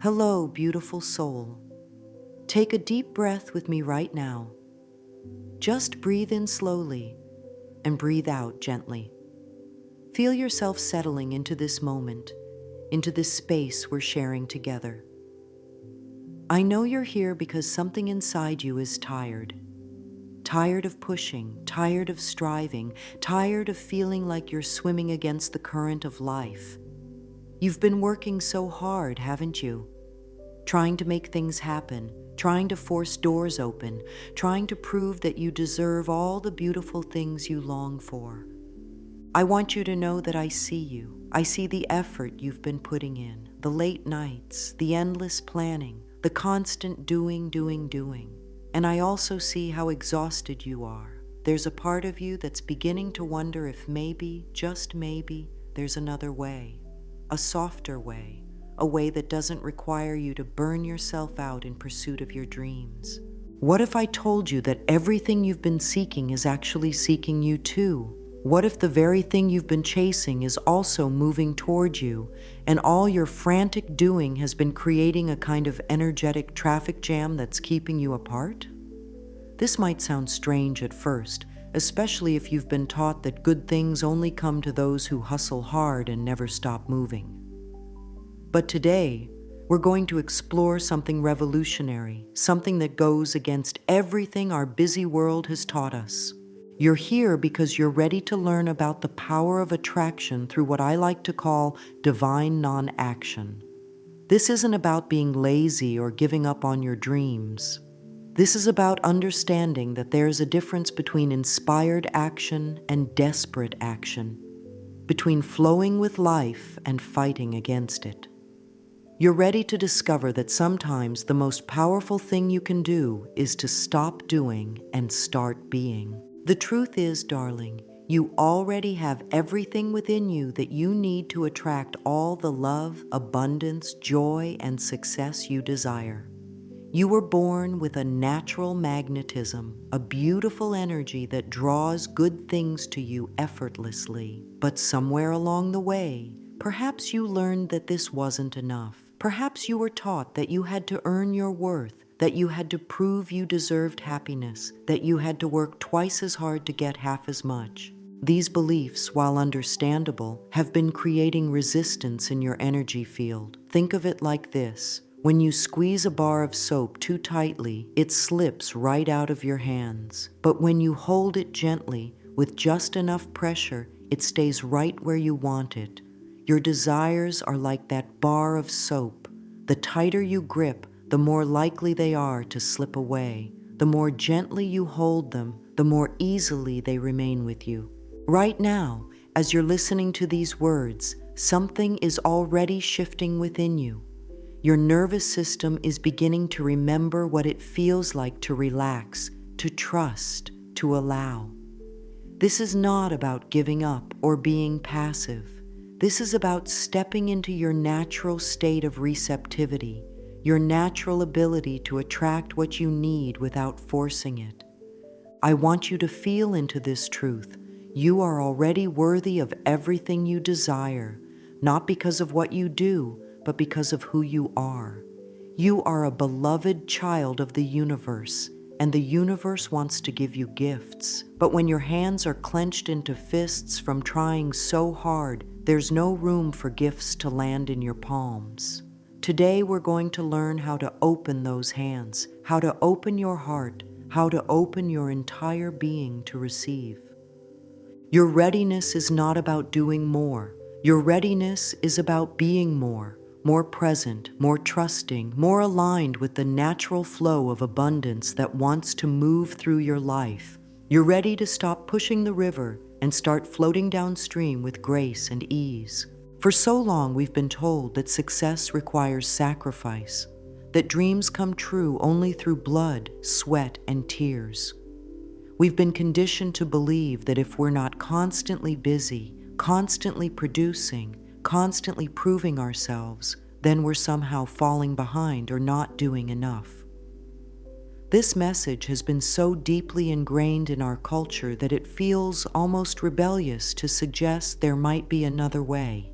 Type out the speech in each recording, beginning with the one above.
Hello, beautiful soul. Take a deep breath with me right now. Just breathe in slowly and breathe out gently. Feel yourself settling into this moment, into this space we're sharing together. I know you're here because something inside you is tired. Tired of pushing, tired of striving, tired of feeling like you're swimming against the current of life. You've been working so hard, haven't you? Trying to make things happen, trying to force doors open, trying to prove that you deserve all the beautiful things you long for. I want you to know that I see you. I see the effort you've been putting in, the late nights, the endless planning, the constant doing. And I also see how exhausted you are. There's a part of you that's beginning to wonder if maybe, just maybe, there's another way, a softer way, a way that doesn't require you to burn yourself out in pursuit of your dreams. What if I told you that everything you've been seeking is actually seeking you too? What if the very thing you've been chasing is also moving toward you, and all your frantic doing has been creating a kind of energetic traffic jam that's keeping you apart? This might sound strange at first, especially if you've been taught that good things only come to those who hustle hard and never stop moving. But today, we're going to explore something revolutionary, something that goes against everything our busy world has taught us. You're here because you're ready to learn about the power of attraction through what I like to call divine non-action. This isn't about being lazy or giving up on your dreams. This is about understanding that there's a difference between inspired action and desperate action, between flowing with life and fighting against it. You're ready to discover that sometimes the most powerful thing you can do is to stop doing and start being. The truth is, darling, you already have everything within you that you need to attract all the love, abundance, joy, and success you desire. You were born with a natural magnetism, a beautiful energy that draws good things to you effortlessly. But somewhere along the way, perhaps you learned that this wasn't enough. Perhaps you were taught that you had to earn your worth, that you had to prove you deserved happiness, that you had to work twice as hard to get half as much. These beliefs, while understandable, have been creating resistance in your energy field. Think of it like this. When you squeeze a bar of soap too tightly, it slips right out of your hands. But when you hold it gently, with just enough pressure, it stays right where you want it. Your desires are like that bar of soap. The tighter you grip, the more likely they are to slip away. The more gently you hold them, the more easily they remain with you. Right now, as you're listening to these words, something is already shifting within you. Your nervous system is beginning to remember what it feels like to relax, to trust, to allow. This is not about giving up or being passive. This is about stepping into your natural state of receptivity, your natural ability to attract what you need without forcing it. I want you to feel into this truth. You are already worthy of everything you desire, not because of what you do, but because of who you are. You are a beloved child of the universe, and the universe wants to give you gifts. But when your hands are clenched into fists from trying so hard, there's no room for gifts to land in your palms. Today we're going to learn how to open those hands, how to open your heart, how to open your entire being to receive. Your readiness is not about doing more. Your readiness is about being more present, more trusting, more aligned with the natural flow of abundance that wants to move through your life. You're ready to stop pushing the river and start floating downstream with grace and ease. For so long, we've been told that success requires sacrifice, that dreams come true only through blood, sweat, and tears. We've been conditioned to believe that if we're not constantly busy, constantly producing, constantly proving ourselves, then we're somehow falling behind or not doing enough. This message has been so deeply ingrained in our culture that it feels almost rebellious to suggest there might be another way.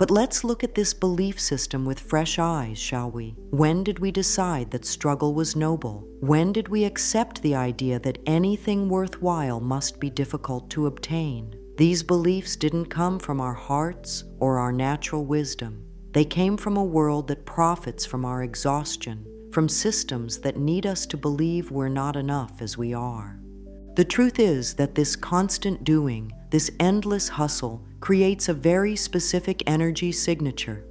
But let's look at this belief system with fresh eyes, shall we? When did we decide that struggle was noble? When did we accept the idea that anything worthwhile must be difficult to obtain? These beliefs didn't come from our hearts or our natural wisdom. They came from a world that profits from our exhaustion, from systems that need us to believe we're not enough as we are. The truth is that this constant doing, this endless hustle, creates a very specific energy signature.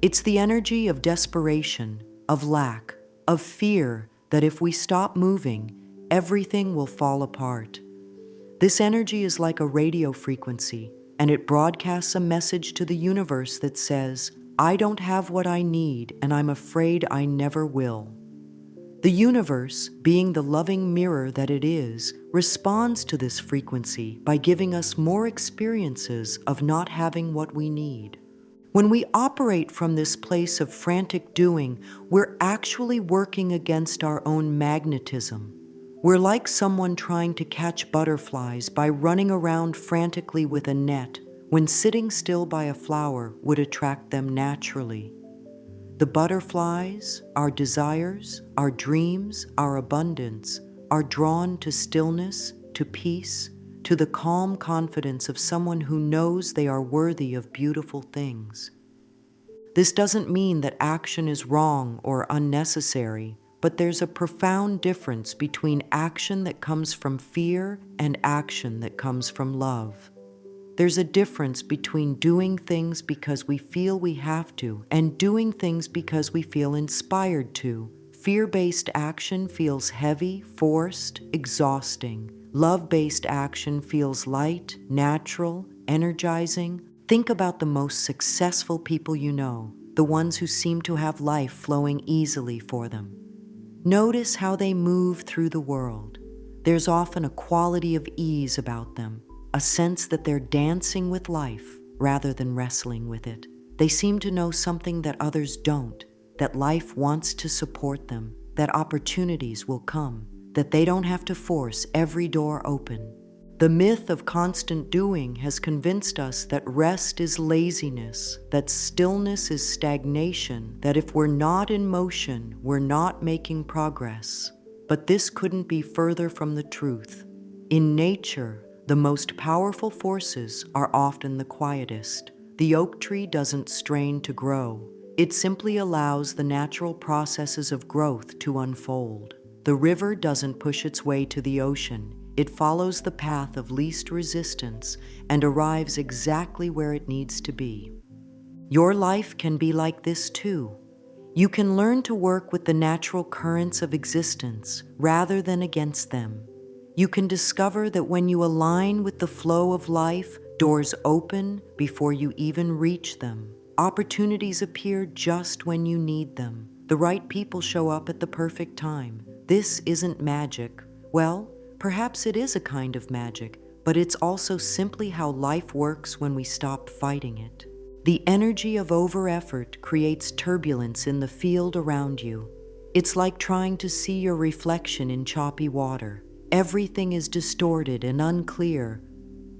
It's the energy of desperation, of lack, of fear that if we stop moving, everything will fall apart. This energy is like a radio frequency, and it broadcasts a message to the universe that says, "I don't have what I need, and I'm afraid I never will." The universe, being the loving mirror that it is, responds to this frequency by giving us more experiences of not having what we need. When we operate from this place of frantic doing, we're actually working against our own magnetism. We're like someone trying to catch butterflies by running around frantically with a net, when sitting still by a flower would attract them naturally. The butterflies, our desires, our dreams, our abundance, are drawn to stillness, to peace, to the calm confidence of someone who knows they are worthy of beautiful things. This doesn't mean that action is wrong or unnecessary, but there's a profound difference between action that comes from fear and action that comes from love. There's a difference between doing things because we feel we have to and doing things because we feel inspired to. Fear-based action feels heavy, forced, exhausting. Love-based action feels light, natural, energizing. Think about the most successful people you know, the ones who seem to have life flowing easily for them. Notice how they move through the world. There's often a quality of ease about them, a sense that they're dancing with life rather than wrestling with it. They seem to know something that others don't, that life wants to support them, that opportunities will come, that they don't have to force every door open. The myth of constant doing has convinced us that rest is laziness, that stillness is stagnation, that if we're not in motion, we're not making progress. But this couldn't be further from the truth. In nature, the most powerful forces are often the quietest. The oak tree doesn't strain to grow. It simply allows the natural processes of growth to unfold. The river doesn't push its way to the ocean. It follows the path of least resistance and arrives exactly where it needs to be. Your life can be like this too. You can learn to work with the natural currents of existence rather than against them. You can discover that when you align with the flow of life, doors open before you even reach them. Opportunities appear just when you need them. The right people show up at the perfect time. This isn't magic. Well, perhaps it is a kind of magic, but it's also simply how life works when we stop fighting it. The energy of overeffort creates turbulence in the field around you. It's like trying to see your reflection in choppy water. Everything is distorted and unclear.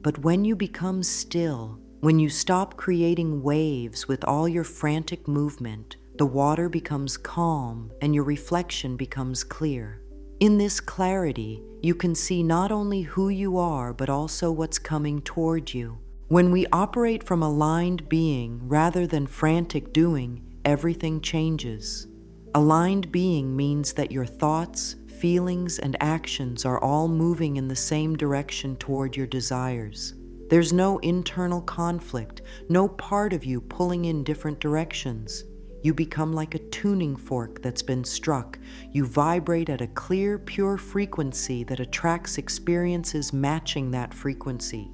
But when you become still, when you stop creating waves with all your frantic movement, the water becomes calm and your reflection becomes clear. In this clarity, you can see not only who you are, but also what's coming toward you. When we operate from aligned being rather than frantic doing, everything changes. Aligned being means that your thoughts, feelings, and actions are all moving in the same direction toward your desires. There's no internal conflict, no part of you pulling in different directions. You become like a tuning fork that's been struck. You vibrate at a clear, pure frequency that attracts experiences matching that frequency.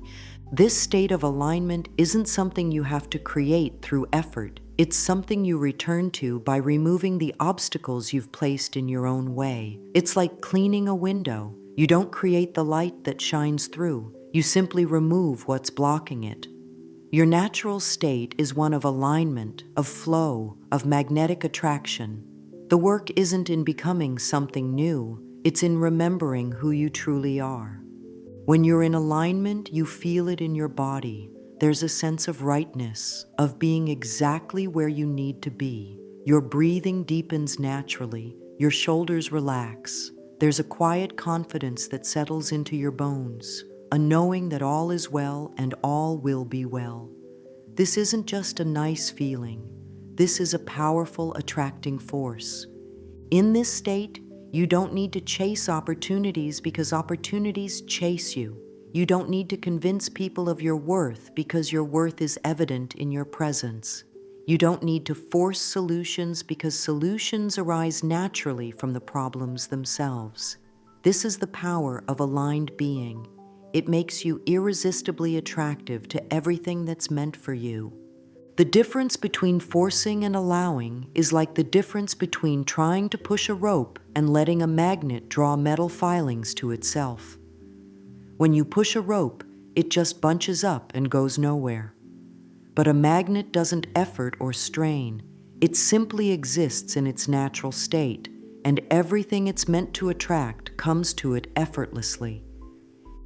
This state of alignment isn't something you have to create through effort. It's something you return to by removing the obstacles you've placed in your own way. It's like cleaning a window. You don't create the light that shines through. You simply remove what's blocking it. Your natural state is one of alignment, of flow, of magnetic attraction. The work isn't in becoming something new. It's in remembering who you truly are. When you're in alignment, you feel it in your body. There's a sense of rightness, of being exactly where you need to be. Your breathing deepens naturally, your shoulders relax. There's a quiet confidence that settles into your bones, a knowing that all is well and all will be well. This isn't just a nice feeling. This is a powerful, attracting force. In this state, you don't need to chase opportunities because opportunities chase you. You don't need to convince people of your worth because your worth is evident in your presence. You don't need to force solutions because solutions arise naturally from the problems themselves. This is the power of aligned being. It makes you irresistibly attractive to everything that's meant for you. The difference between forcing and allowing is like the difference between trying to push a rope and letting a magnet draw metal filings to itself. When you push a rope, it just bunches up and goes nowhere. But a magnet doesn't effort or strain. It simply exists in its natural state, and everything it's meant to attract comes to it effortlessly.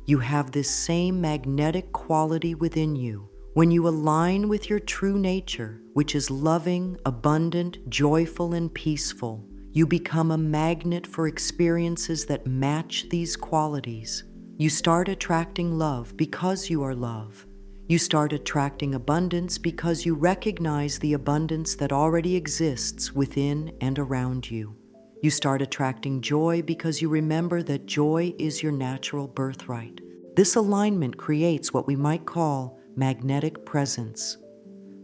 You have this same magnetic quality within you. When you align with your true nature, which is loving, abundant, joyful, and peaceful, you become a magnet for experiences that match these qualities. You start attracting love because you are love. You start attracting abundance because you recognize the abundance that already exists within and around you. You start attracting joy because you remember that joy is your natural birthright. This alignment creates what we might call magnetic presence.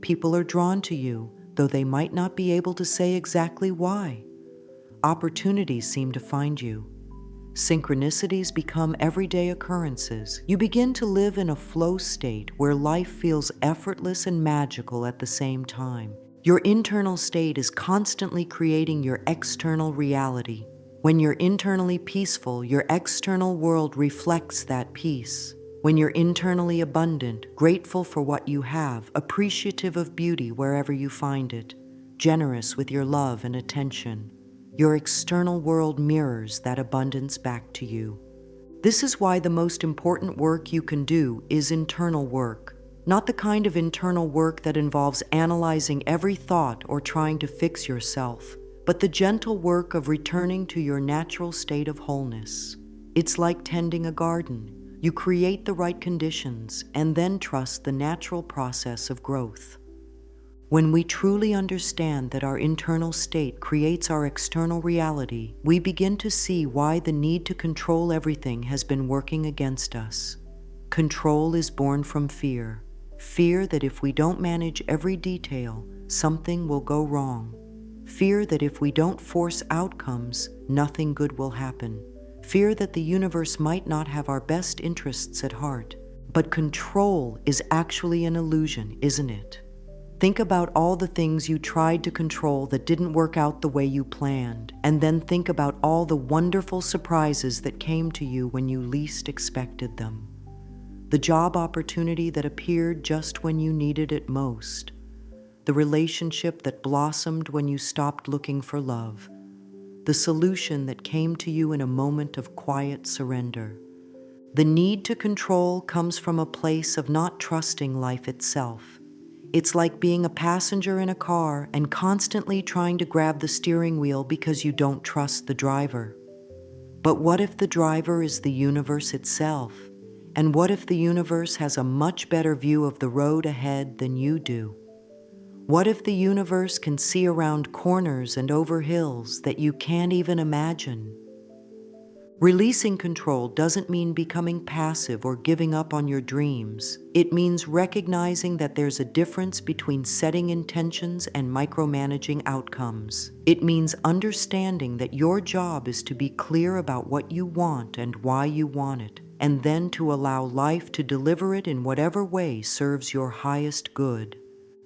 People are drawn to you, though they might not be able to say exactly why. Opportunities seem to find you. Synchronicities become everyday occurrences. You begin to live in a flow state where life feels effortless and magical at the same time. Your internal state is constantly creating your external reality. When you're internally peaceful, your external world reflects that peace. When you're internally abundant, grateful for what you have, appreciative of beauty wherever you find it, generous with your love and attention, your external world mirrors that abundance back to you. This is why the most important work you can do is internal work. Not the kind of internal work that involves analyzing every thought or trying to fix yourself, but the gentle work of returning to your natural state of wholeness. It's like tending a garden. You create the right conditions and then trust the natural process of growth. When we truly understand that our internal state creates our external reality, we begin to see why the need to control everything has been working against us. Control is born from fear. Fear that if we don't manage every detail, something will go wrong. Fear that if we don't force outcomes, nothing good will happen. Fear that the universe might not have our best interests at heart. But control is actually an illusion, isn't it? Think about all the things you tried to control that didn't work out the way you planned, and then think about all the wonderful surprises that came to you when you least expected them. The job opportunity that appeared just when you needed it most. The relationship that blossomed when you stopped looking for love. The solution that came to you in a moment of quiet surrender. The need to control comes from a place of not trusting life itself. It's like being a passenger in a car and constantly trying to grab the steering wheel because you don't trust the driver. But what if the driver is the universe itself? And what if the universe has a much better view of the road ahead than you do? What if the universe can see around corners and over hills that you can't even imagine? Releasing control doesn't mean becoming passive or giving up on your dreams. It means recognizing that there's a difference between setting intentions and micromanaging outcomes. It means understanding that your job is to be clear about what you want and why you want it, and then to allow life to deliver it in whatever way serves your highest good.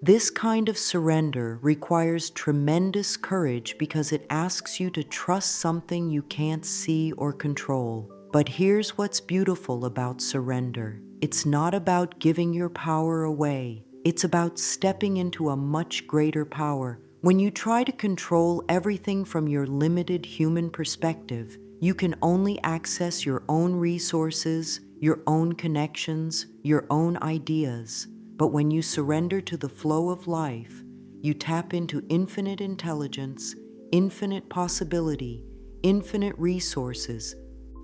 This kind of surrender requires tremendous courage because it asks you to trust something you can't see or control. But here's what's beautiful about surrender. It's not about giving your power away. It's about stepping into a much greater power. When you try to control everything from your limited human perspective, you can only access your own resources, your own connections, your own ideas. But when you surrender to the flow of life, you tap into infinite intelligence, infinite possibility, infinite resources.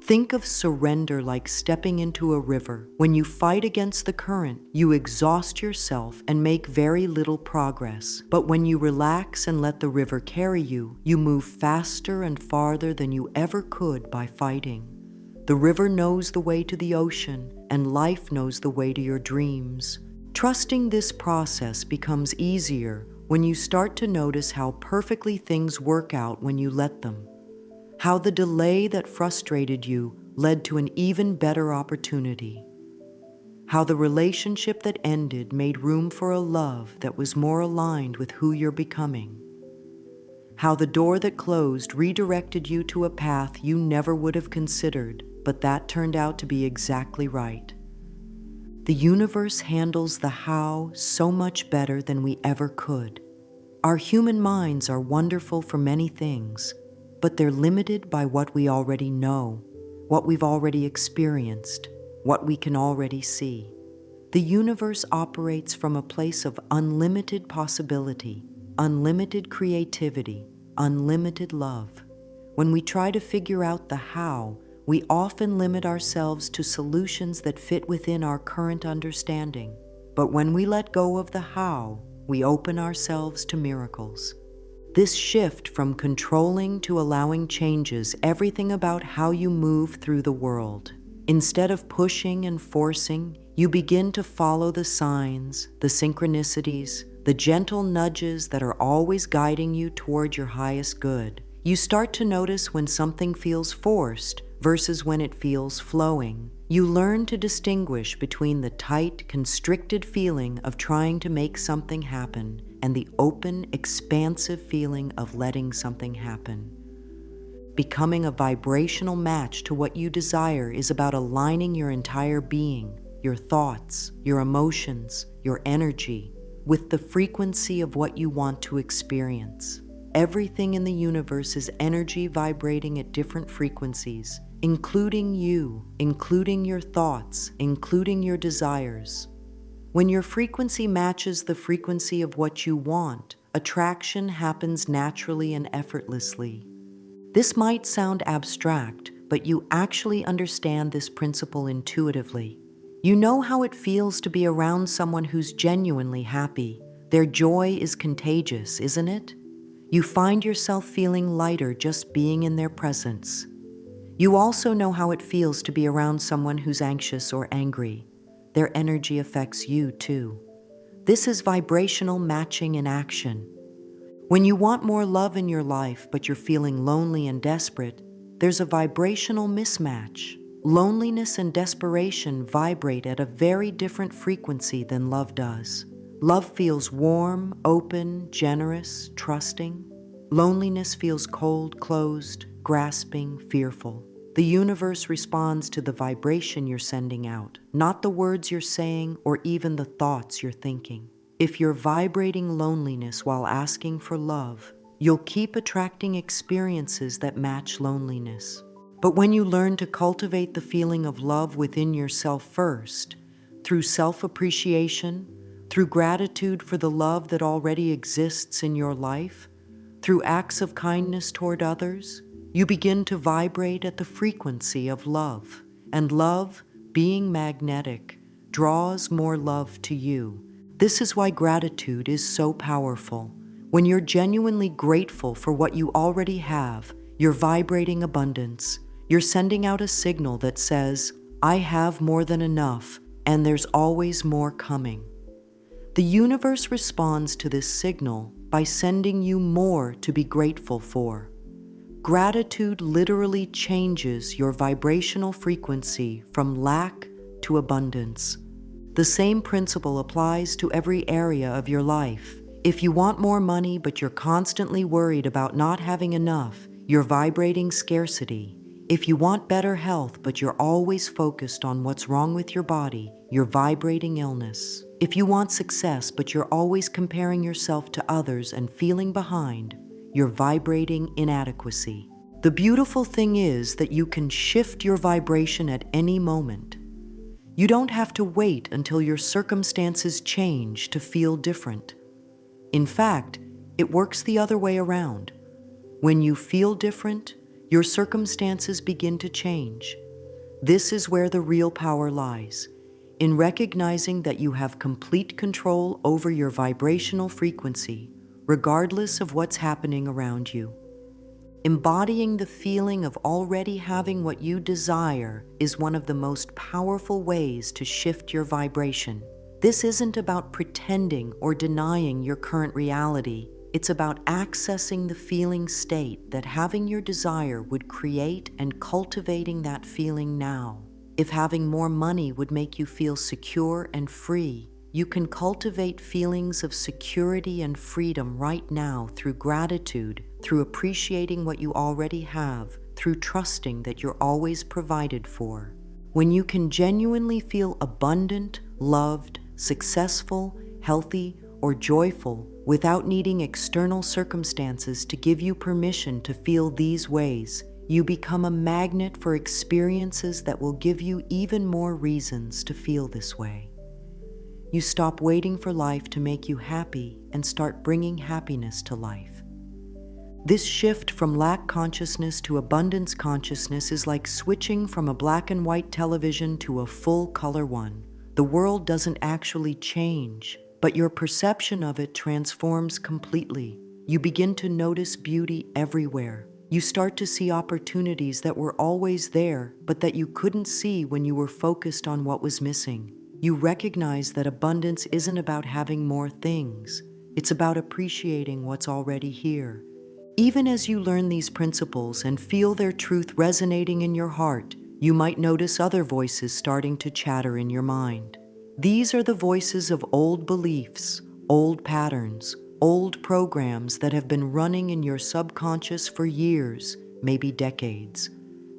Think of surrender like stepping into a river. When you fight against the current, you exhaust yourself and make very little progress. But when you relax and let the river carry you, you move faster and farther than you ever could by fighting. The river knows the way to the ocean, and life knows the way to your dreams. Trusting this process becomes easier when you start to notice how perfectly things work out when you let them. How the delay that frustrated you led to an even better opportunity. How the relationship that ended made room for a love that was more aligned with who you're becoming. How the door that closed redirected you to a path you never would have considered, but that turned out to be exactly right. The universe handles the how so much better than we ever could. Our human minds are wonderful for many things, but they're limited by what we already know, what we've already experienced, what we can already see. The universe operates from a place of unlimited possibility, unlimited creativity, unlimited love. When we try to figure out the how, we often limit ourselves to solutions that fit within our current understanding. But when we let go of the how, we open ourselves to miracles. This shift from controlling to allowing changes everything about how you move through the world. Instead of pushing and forcing, you begin to follow the signs, the synchronicities, the gentle nudges that are always guiding you toward your highest good. You start to notice when something feels forced versus when it feels flowing. You learn to distinguish between the tight, constricted feeling of trying to make something happen and the open, expansive feeling of letting something happen. Becoming a vibrational match to what you desire is about aligning your entire being, your thoughts, your emotions, your energy, with the frequency of what you want to experience. Everything in the universe is energy vibrating at different frequencies, including you, including your thoughts, including your desires. When your frequency matches the frequency of what you want, attraction happens naturally and effortlessly. This might sound abstract, but you actually understand this principle intuitively. You know how it feels to be around someone who's genuinely happy. Their joy is contagious, isn't it? You find yourself feeling lighter just being in their presence. You also know how it feels to be around someone who's anxious or angry. Their energy affects you too. This is vibrational matching in action. When you want more love in your life but you're feeling lonely and desperate, there's a vibrational mismatch. Loneliness and desperation vibrate at a very different frequency than love does. Love feels warm, open, generous, trusting. Loneliness feels cold, closed, grasping, fearful. The universe responds to the vibration you're sending out, not the words you're saying or even the thoughts you're thinking. If you're vibrating loneliness while asking for love, you'll keep attracting experiences that match loneliness. But when you learn to cultivate the feeling of love within yourself first, through self-appreciation, through gratitude for the love that already exists in your life, through acts of kindness toward others, you begin to vibrate at the frequency of love. And love, being magnetic, draws more love to you. This is why gratitude is so powerful. When you're genuinely grateful for what you already have, you're vibrating abundance. You're sending out a signal that says, I have more than enough, and there's always more coming. The universe responds to this signal by sending you more to be grateful for. Gratitude literally changes your vibrational frequency from lack to abundance. The same principle applies to every area of your life. If you want more money but you're constantly worried about not having enough, you're vibrating scarcity. If you want better health but you're always focused on what's wrong with your body, you're vibrating illness. If you want success but you're always comparing yourself to others and feeling behind, you're vibrating inadequacy. The beautiful thing is that you can shift your vibration at any moment. You don't have to wait until your circumstances change to feel different. In fact, it works the other way around. When you feel different, your circumstances begin to change. This is where the real power lies, in recognizing that you have complete control over your vibrational frequency, regardless of what's happening around you. Embodying the feeling of already having what you desire is one of the most powerful ways to shift your vibration. This isn't about pretending or denying your current reality. It's about accessing the feeling state that having your desire would create and cultivating that feeling now. If having more money would make you feel secure and free, you can cultivate feelings of security and freedom right now through gratitude, through appreciating what you already have, through trusting that you're always provided for. When you can genuinely feel abundant, loved, successful, healthy, or joyful without needing external circumstances to give you permission to feel these ways, you become a magnet for experiences that will give you even more reasons to feel this way. You stop waiting for life to make you happy and start bringing happiness to life. This shift from lack consciousness to abundance consciousness is like switching from a black and white television to a full color one. The world doesn't actually change, but your perception of it transforms completely. You begin to notice beauty everywhere. You start to see opportunities that were always there, but that you couldn't see when you were focused on what was missing. You recognize that abundance isn't about having more things. It's about appreciating what's already here. Even as you learn these principles and feel their truth resonating in your heart, you might notice other voices starting to chatter in your mind. These are the voices of old beliefs, old patterns, old programs that have been running in your subconscious for years, maybe decades.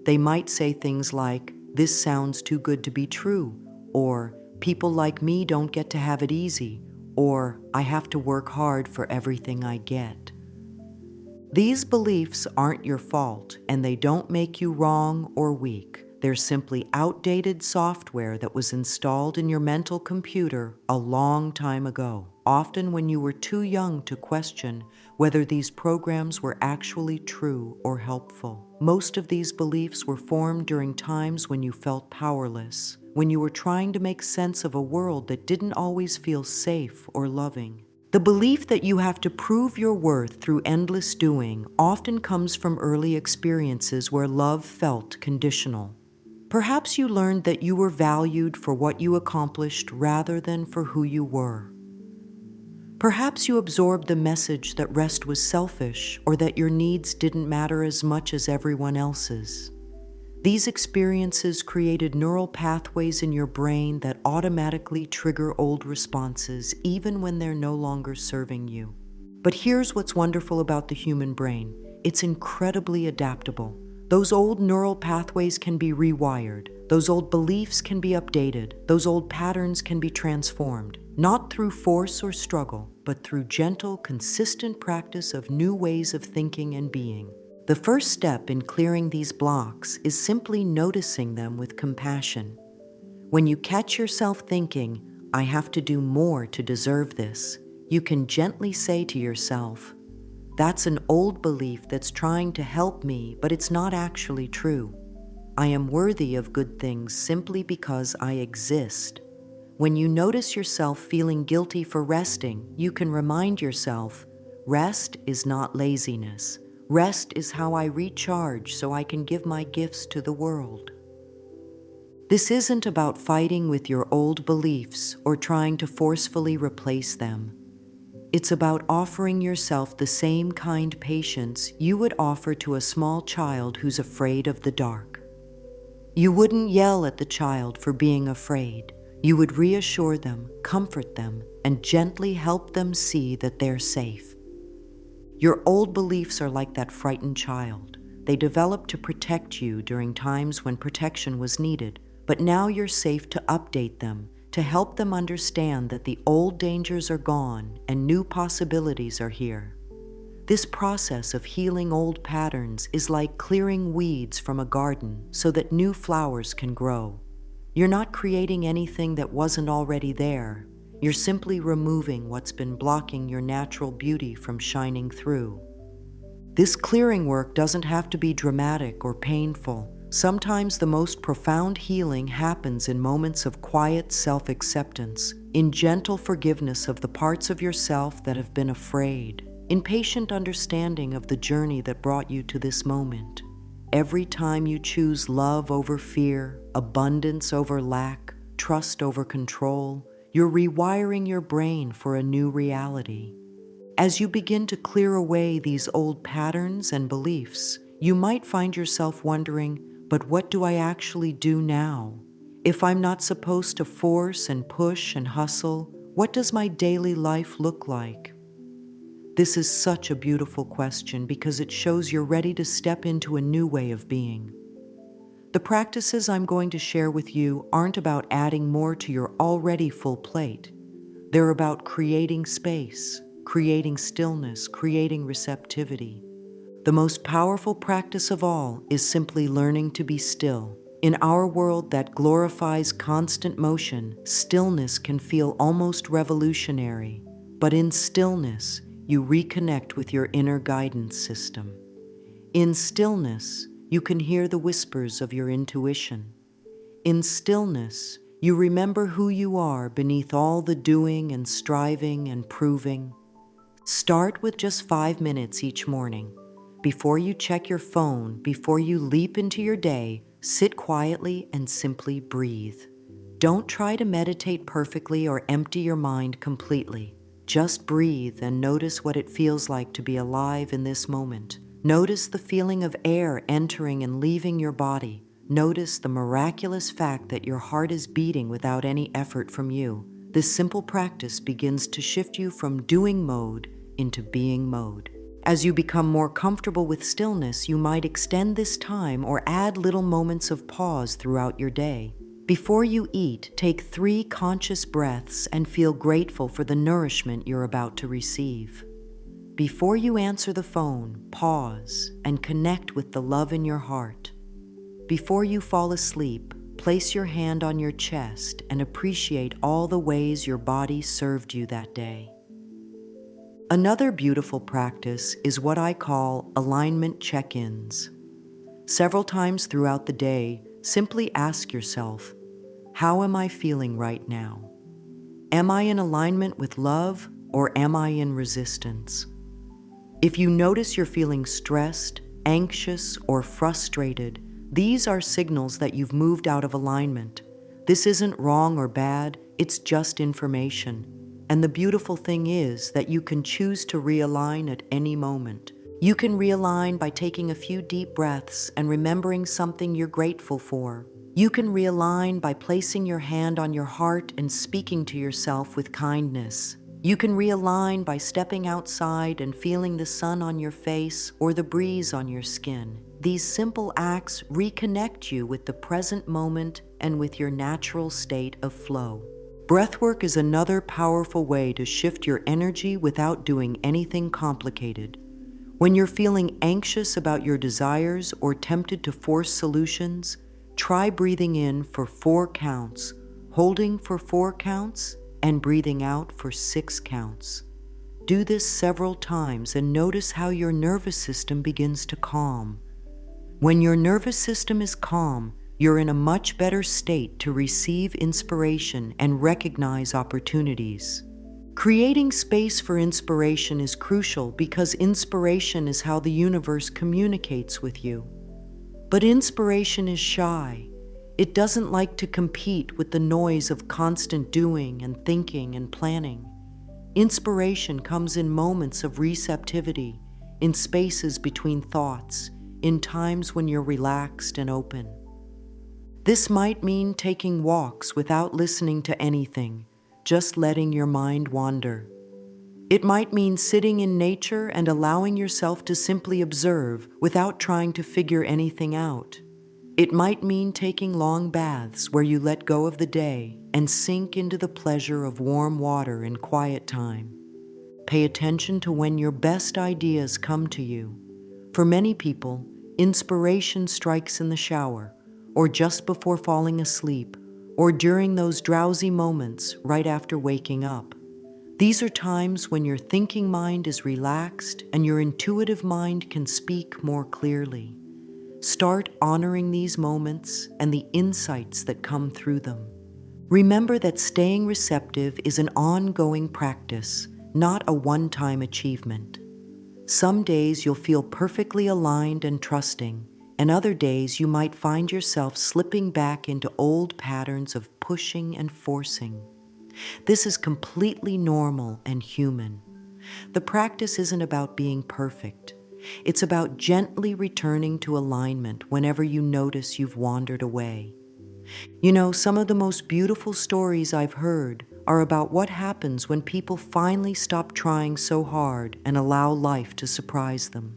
They might say things like, "This sounds too good to be true," or "People like me don't get to have it easy," or "I have to work hard for everything I get." These beliefs aren't your fault, and they don't make you wrong or weak. They're simply outdated software that was installed in your mental computer a long time ago, often when you were too young to question whether these programs were actually true or helpful. Most of these beliefs were formed during times when you felt powerless, when you were trying to make sense of a world that didn't always feel safe or loving. The belief that you have to prove your worth through endless doing often comes from early experiences where love felt conditional. Perhaps you learned that you were valued for what you accomplished rather than for who you were. Perhaps you absorbed the message that rest was selfish or that your needs didn't matter as much as everyone else's. These experiences created neural pathways in your brain that automatically trigger old responses even when they're no longer serving you. But here's what's wonderful about the human brain. It's incredibly adaptable. Those old neural pathways can be rewired. Those old beliefs can be updated. Those old patterns can be transformed, not through force or struggle, but through gentle, consistent practice of new ways of thinking and being. The first step in clearing these blocks is simply noticing them with compassion. When you catch yourself thinking, "I have to do more to deserve this," you can gently say to yourself, "That's an old belief that's trying to help me, but it's not actually true. I am worthy of good things simply because I exist." When you notice yourself feeling guilty for resting, you can remind yourself, "Rest is not laziness. Rest is how I recharge so I can give my gifts to the world." This isn't about fighting with your old beliefs or trying to forcefully replace them. It's about offering yourself the same kind patience you would offer to a small child who's afraid of the dark. You wouldn't yell at the child for being afraid. You would reassure them, comfort them, and gently help them see that they're safe. Your old beliefs are like that frightened child. They developed to protect you during times when protection was needed, but now you're safe to update them, to help them understand that the old dangers are gone and new possibilities are here. This process of healing old patterns is like clearing weeds from a garden so that new flowers can grow. You're not creating anything that wasn't already there. You're simply removing what's been blocking your natural beauty from shining through. This clearing work doesn't have to be dramatic or painful. Sometimes the most profound healing happens in moments of quiet self-acceptance, in gentle forgiveness of the parts of yourself that have been afraid, in patient understanding of the journey that brought you to this moment. Every time you choose love over fear, abundance over lack, trust over control, you're rewiring your brain for a new reality. As you begin to clear away these old patterns and beliefs, you might find yourself wondering, but what do I actually do now? If I'm not supposed to force and push and hustle, what does my daily life look like? This is such a beautiful question because it shows you're ready to step into a new way of being. The practices I'm going to share with you aren't about adding more to your already full plate. They're about creating space, creating stillness, creating receptivity. The most powerful practice of all is simply learning to be still. In our world that glorifies constant motion, stillness can feel almost revolutionary. But in stillness, you reconnect with your inner guidance system. In stillness, you can hear the whispers of your intuition. In stillness, you remember who you are beneath all the doing and striving and proving. Start with just 5 minutes each morning. Before you check your phone, before you leap into your day, sit quietly and simply breathe. Don't try to meditate perfectly or empty your mind completely. Just breathe and notice what it feels like to be alive in this moment. Notice the feeling of air entering and leaving your body. Notice the miraculous fact that your heart is beating without any effort from you. This simple practice begins to shift you from doing mode into being mode. As you become more comfortable with stillness, you might extend this time or add little moments of pause throughout your day. Before you eat, take 3 conscious breaths and feel grateful for the nourishment you're about to receive. Before you answer the phone, pause and connect with the love in your heart. Before you fall asleep, place your hand on your chest and appreciate all the ways your body served you that day. Another beautiful practice is what I call alignment check-ins. Several times throughout the day, simply ask yourself, how am I feeling right now? Am I in alignment with love or am I in resistance? If you notice you're feeling stressed, anxious, or frustrated, these are signals that you've moved out of alignment. This isn't wrong or bad, it's just information. And the beautiful thing is that you can choose to realign at any moment. You can realign by taking a few deep breaths and remembering something you're grateful for. You can realign by placing your hand on your heart and speaking to yourself with kindness. You can realign by stepping outside and feeling the sun on your face or the breeze on your skin. These simple acts reconnect you with the present moment and with your natural state of flow. Breathwork is another powerful way to shift your energy without doing anything complicated. When you're feeling anxious about your desires or tempted to force solutions, try breathing in for 4 counts, holding for 4 counts, and breathing out for 6 counts. Do this several times and notice how your nervous system begins to calm. When your nervous system is calm, you're in a much better state to receive inspiration and recognize opportunities. Creating space for inspiration is crucial because inspiration is how the universe communicates with you. But inspiration is shy. It doesn't like to compete with the noise of constant doing and thinking and planning. Inspiration comes in moments of receptivity, in spaces between thoughts, in times when you're relaxed and open. This might mean taking walks without listening to anything, just letting your mind wander. It might mean sitting in nature and allowing yourself to simply observe without trying to figure anything out. It might mean taking long baths where you let go of the day and sink into the pleasure of warm water in quiet time. Pay attention to when your best ideas come to you. For many people, inspiration strikes in the shower, or just before falling asleep, or during those drowsy moments right after waking up. These are times when your thinking mind is relaxed and your intuitive mind can speak more clearly. Start honoring these moments and the insights that come through them. Remember that staying receptive is an ongoing practice, not a one-time achievement. Some days you'll feel perfectly aligned and trusting, and other days you might find yourself slipping back into old patterns of pushing and forcing. This is completely normal and human. The practice isn't about being perfect. It's about gently returning to alignment whenever you notice you've wandered away. You know, some of the most beautiful stories I've heard are about what happens when people finally stop trying so hard and allow life to surprise them.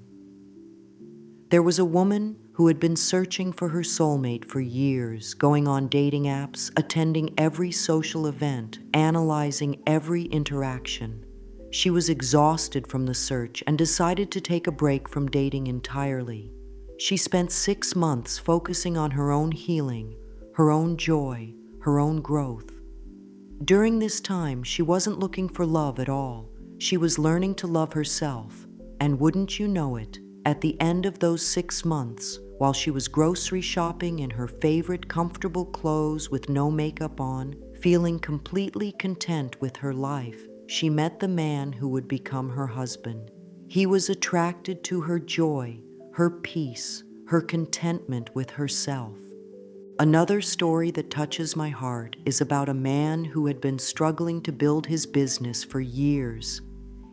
There was a woman who had been searching for her soulmate for years, going on dating apps, attending every social event, analyzing every interaction. She was exhausted from the search and decided to take a break from dating entirely. She spent 6 months focusing on her own healing, her own joy, her own growth. During this time, she wasn't looking for love at all. She was learning to love herself. And wouldn't you know it, at the end of those 6 months, while she was grocery shopping in her favorite comfortable clothes with no makeup on, feeling completely content with her life, she met the man who would become her husband. He was attracted to her joy, her peace, her contentment with herself. Another story that touches my heart is about a man who had been struggling to build his business for years.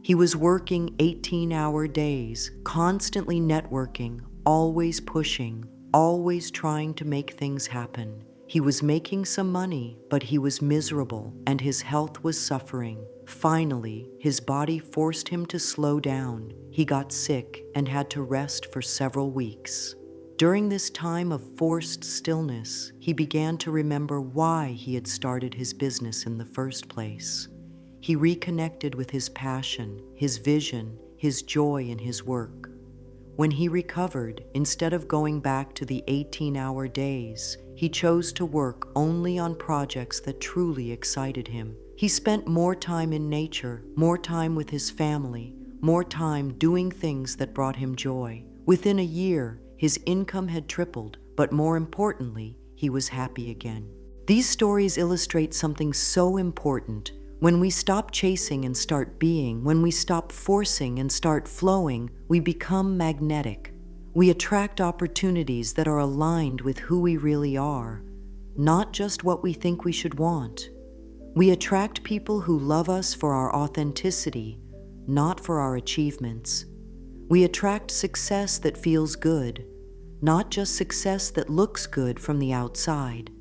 He was working 18-hour days, constantly networking, always pushing, always trying to make things happen. He was making some money, but he was miserable and his health was suffering. Finally, his body forced him to slow down. He got sick and had to rest for several weeks. During this time of forced stillness, he began to remember why he had started his business in the first place. He reconnected with his passion, his vision, his joy in his work. When he recovered, instead of going back to the 18-hour days, he chose to work only on projects that truly excited him. He spent more time in nature, more time with his family, more time doing things that brought him joy. Within a year, his income had tripled, but more importantly, he was happy again. These stories illustrate something so important. When we stop chasing and start being, when we stop forcing and start flowing, we become magnetic. We attract opportunities that are aligned with who we really are, not just what we think we should want. We attract people who love us for our authenticity, not for our achievements. We attract success that feels good, not just success that looks good from the outside.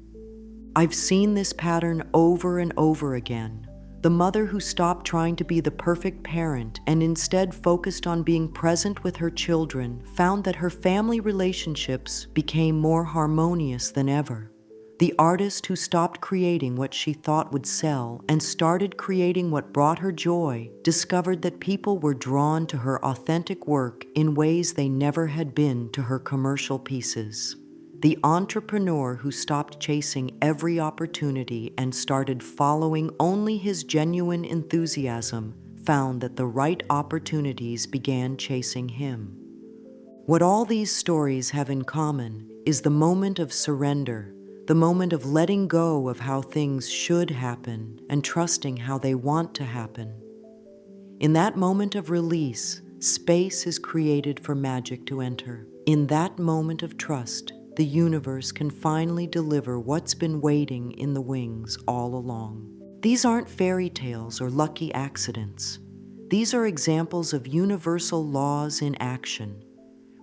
I've seen this pattern over and over again. The mother who stopped trying to be the perfect parent and instead focused on being present with her children found that her family relationships became more harmonious than ever. The artist who stopped creating what she thought would sell and started creating what brought her joy discovered that people were drawn to her authentic work in ways they never had been to her commercial pieces. The entrepreneur who stopped chasing every opportunity and started following only his genuine enthusiasm found that the right opportunities began chasing him. What all these stories have in common is the moment of surrender, the moment of letting go of how things should happen and trusting how they want to happen. In that moment of release, space is created for magic to enter. In that moment of trust, the universe can finally deliver what's been waiting in the wings all along. These aren't fairy tales or lucky accidents. These are examples of universal laws in action.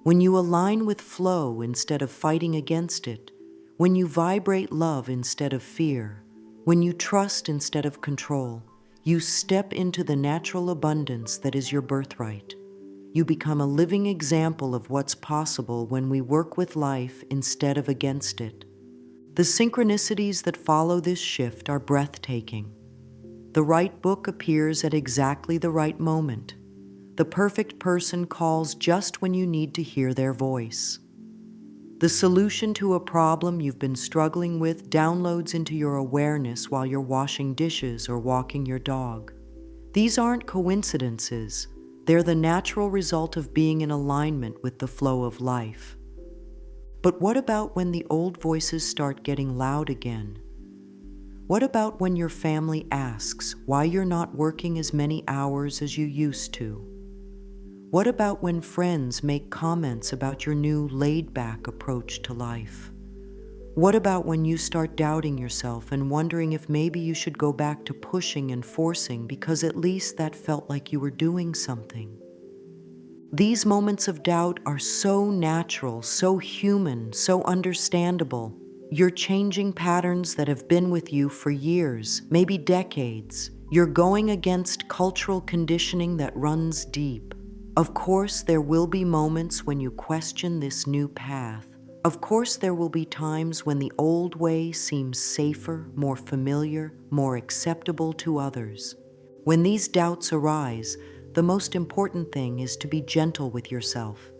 When you align with flow instead of fighting against it, when you vibrate love instead of fear, when you trust instead of control, you step into the natural abundance that is your birthright. You become a living example of what's possible when we work with life instead of against it. The synchronicities that follow this shift are breathtaking. The right book appears at exactly the right moment. The perfect person calls just when you need to hear their voice. The solution to a problem you've been struggling with downloads into your awareness while you're washing dishes or walking your dog. These aren't coincidences. They're the natural result of being in alignment with the flow of life. But what about when the old voices start getting loud again? What about when your family asks why you're not working as many hours as you used to? What about when friends make comments about your new laid-back approach to life? What about when you start doubting yourself and wondering if maybe you should go back to pushing and forcing because at least that felt like you were doing something? These moments of doubt are so natural, so human, so understandable. You're changing patterns that have been with you for years, maybe decades. You're going against cultural conditioning that runs deep. Of course, there will be moments when you question this new path. Of course, there will be times when the old way seems safer, more familiar, more acceptable to others. When these doubts arise, the most important thing is to be gentle with yourself.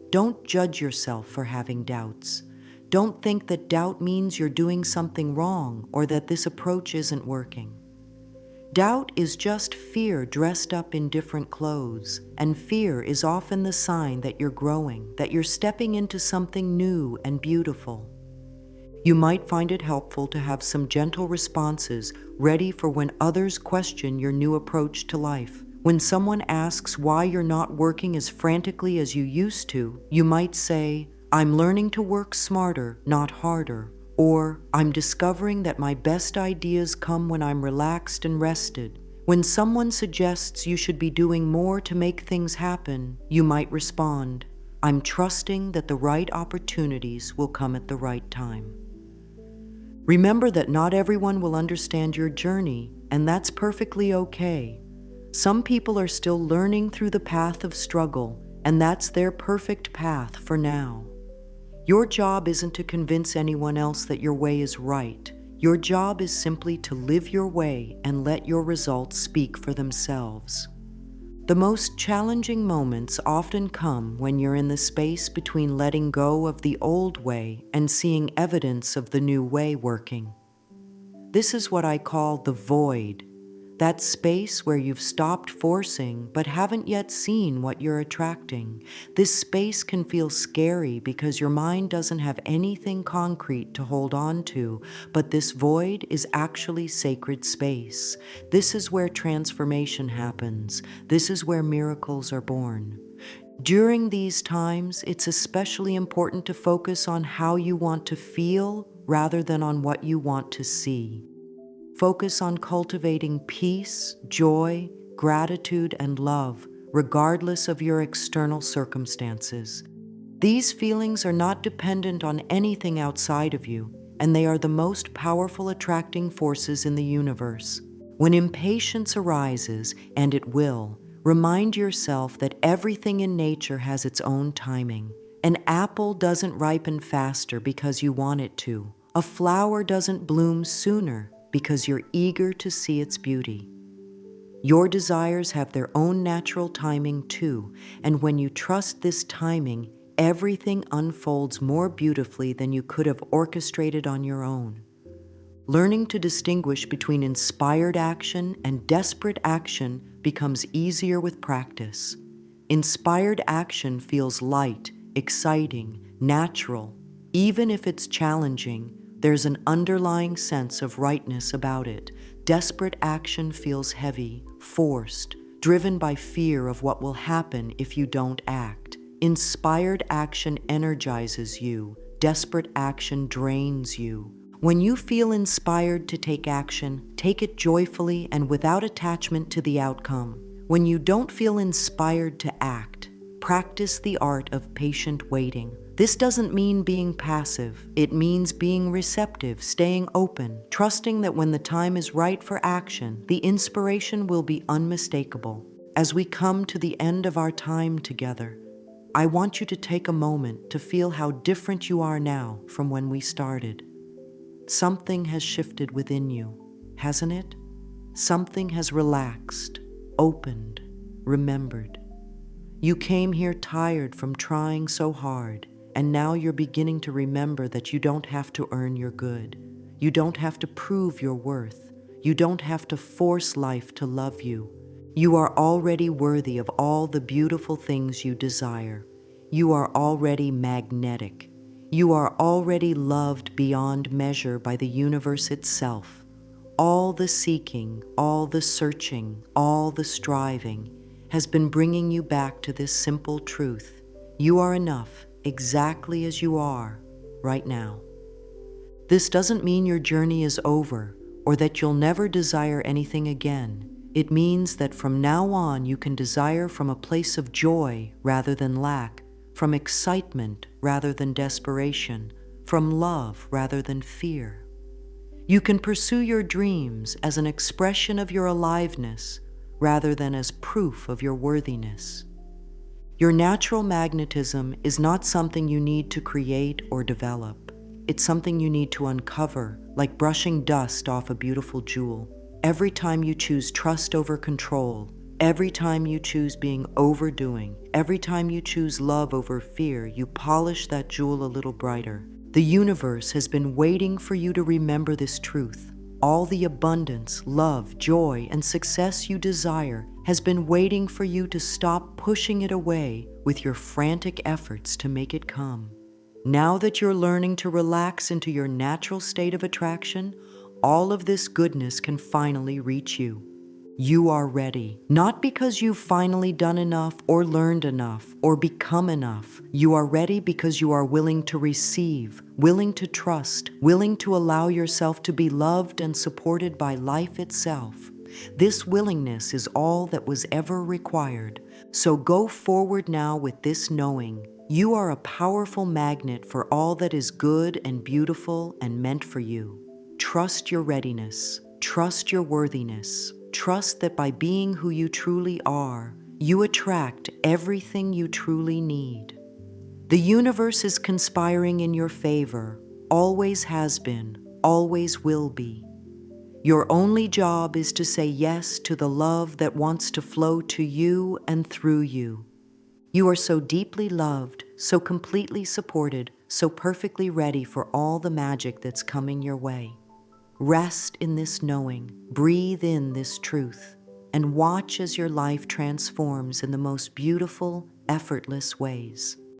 Don't judge yourself for having doubts. Don't think that doubt means you're doing something wrong or that this approach isn't working. Doubt is just fear dressed up in different clothes, and fear is often the sign that you're growing, that you're stepping into something new and beautiful. You might find it helpful to have some gentle responses ready for when others question your new approach to life. When someone asks why you're not working as frantically as you used to, you might say, "I'm learning to work smarter, not harder." Or, "I'm discovering that my best ideas come when I'm relaxed and rested." When someone suggests you should be doing more to make things happen, you might respond, "I'm trusting that the right opportunities will come at the right time." Remember that not everyone will understand your journey, and that's perfectly okay. Some people are still learning through the path of struggle, and that's their perfect path for now. Your job isn't to convince anyone else that your way is right. Your job is simply to live your way and let your results speak for themselves. The most challenging moments often come when you're in the space between letting go of the old way and seeing evidence of the new way working. This is what I call the void, that space where you've stopped forcing but haven't yet seen what you're attracting. This space can feel scary because your mind doesn't have anything concrete to hold on to, but this void is actually sacred space. This is where transformation happens. This is where miracles are born. During these times, it's especially important to focus on how you want to feel rather than on what you want to see. Focus on cultivating peace, joy, gratitude, and love, regardless of your external circumstances. These feelings are not dependent on anything outside of you, and they are the most powerful attracting forces in the universe. When impatience arises, and it will, remind yourself that everything in nature has its own timing. An apple doesn't ripen faster because you want it to. A flower doesn't bloom sooner because you're eager to see its beauty. Your desires have their own natural timing too, and when you trust this timing, everything unfolds more beautifully than you could have orchestrated on your own. Learning to distinguish between inspired action and desperate action becomes easier with practice. Inspired action feels light, exciting, natural. Even if it's challenging, there's an underlying sense of rightness about it. Desperate action feels heavy, forced, driven by fear of what will happen if you don't act. Inspired action energizes you. Desperate action drains you. When you feel inspired to take action, take it joyfully and without attachment to the outcome. When you don't feel inspired to act, practice the art of patient waiting. This doesn't mean being passive. It means being receptive, staying open, trusting that when the time is right for action, the inspiration will be unmistakable. As we come to the end of our time together, I want you to take a moment to feel how different you are now from when we started. Something has shifted within you, hasn't it? Something has relaxed, opened, remembered. You came here tired from trying so hard, and now you're beginning to remember that you don't have to earn your good. You don't have to prove your worth. You don't have to force life to love you. You are already worthy of all the beautiful things you desire. You are already magnetic. You are already loved beyond measure by the universe itself. All the seeking, all the searching, all the striving has been bringing you back to this simple truth. You are enough exactly as you are right now. This doesn't mean your journey is over or that you'll never desire anything again. It means that from now on you can desire from a place of joy rather than lack, from excitement rather than desperation, from love rather than fear. You can pursue your dreams as an expression of your aliveness rather than as proof of your worthiness. Your natural magnetism is not something you need to create or develop. It's something you need to uncover, like brushing dust off a beautiful jewel. Every time you choose trust over control, every time you choose being overdoing, every time you choose love over fear, you polish that jewel a little brighter. The universe has been waiting for you to remember this truth. All the abundance, love, joy, and success you desire has been waiting for you to stop pushing it away with your frantic efforts to make it come. Now that you're learning to relax into your natural state of attraction, all of this goodness can finally reach you. You are ready, not because you've finally done enough or learned enough or become enough. You are ready because you are willing to receive, willing to trust, willing to allow yourself to be loved and supported by life itself. This willingness is all that was ever required. So go forward now with this knowing. You are a powerful magnet for all that is good and beautiful and meant for you. Trust your readiness. Trust your worthiness. Trust that by being who you truly are, you attract everything you truly need. The universe is conspiring in your favor, always has been, always will be. Your only job is to say yes to the love that wants to flow to you and through you. You are so deeply loved, so completely supported, so perfectly ready for all the magic that's coming your way. Rest in this knowing, breathe in this truth, and watch as your life transforms in the most beautiful, effortless ways.